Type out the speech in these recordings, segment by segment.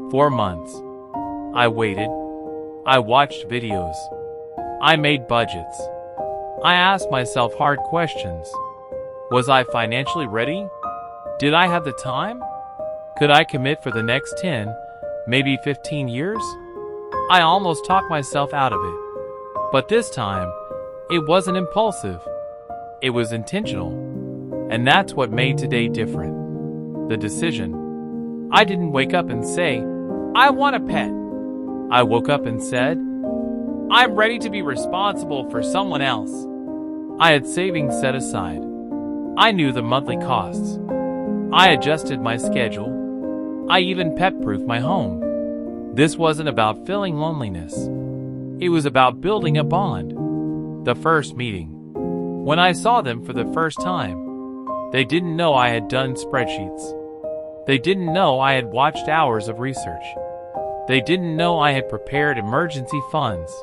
For months, I waited. I watched videos. I made budgets. I asked myself hard questions. Was I financially ready? Did I have the time? Could I commit for the next 10, maybe 15 years? I almost talked myself out of it. But this time, it wasn't impulsive. It was intentional. And that's what made today different. The decision. I didn't wake up and say, I want a pet. I woke up and said, I'm ready to be responsible for someone else. I had savings set aside. I knew the monthly costs. I adjusted my schedule. I even pet-proofed my home. This wasn't about filling loneliness. It was about building a bond. The first meeting. When I saw them for the first time, they didn't know I had done spreadsheets. They didn't know I had watched hours of research. They didn't know I had prepared emergency funds.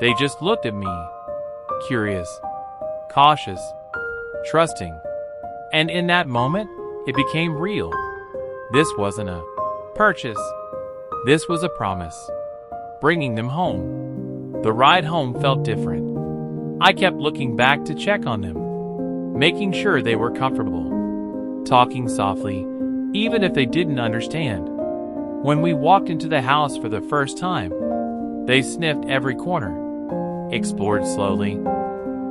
They just looked at me, curious, cautious, trusting. And in that moment, it became real. This wasn't a purchase. This was a promise. Bringing them home. The ride home felt different. I kept looking back to check on them, making sure they were comfortable, talking softly, even if they didn't understand. When we walked into the house for the first time, they sniffed every corner, explored slowly,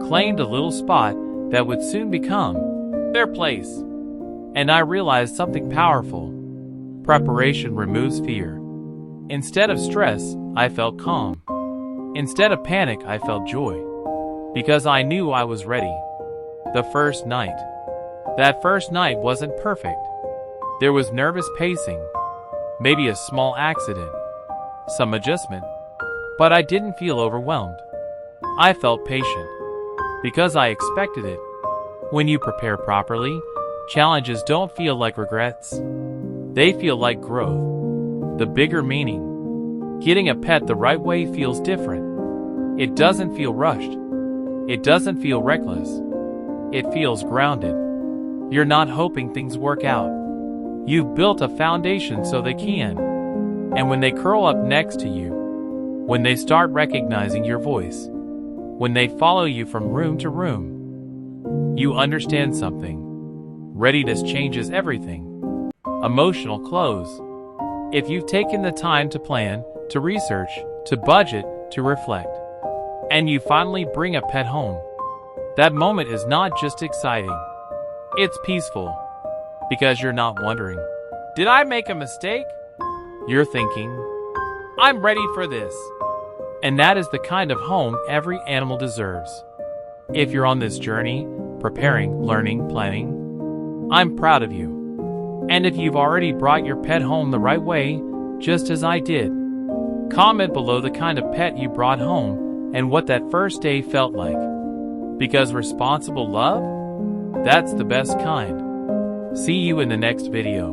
claimed a little spot that would soon become their place. And I realized something powerful. Preparation removes fear. Instead of stress, I felt calm. Instead of panic, I felt joy. Because I knew I was ready. The first night. That first night wasn't perfect. There was nervous pacing. Maybe a small accident, some adjustment, but I didn't feel overwhelmed. I felt patient, because I expected it. When you prepare properly, challenges don't feel like regrets. They feel like growth. The bigger meaning. Getting a pet the right way feels different. It doesn't feel rushed. It doesn't feel reckless. It feels grounded. You're not hoping things work out. You've built a foundation so they can. And when they curl up next to you, when they start recognizing your voice, when they follow you from room to room, you understand something. Readiness changes everything. Emotional close. If you've taken the time to plan, to research, to budget, to reflect, and you finally bring a pet home, that moment is not just exciting. It's peaceful. Because you're not wondering, did I make a mistake? You're thinking, I'm ready for this. And that is the kind of home every animal deserves. If you're on this journey, preparing, learning, planning, I'm proud of you. And if you've already brought your pet home the right way, just as I did, comment below the kind of pet you brought home and what that first day felt like. Because responsible love, that's the best kind. See you in the next video.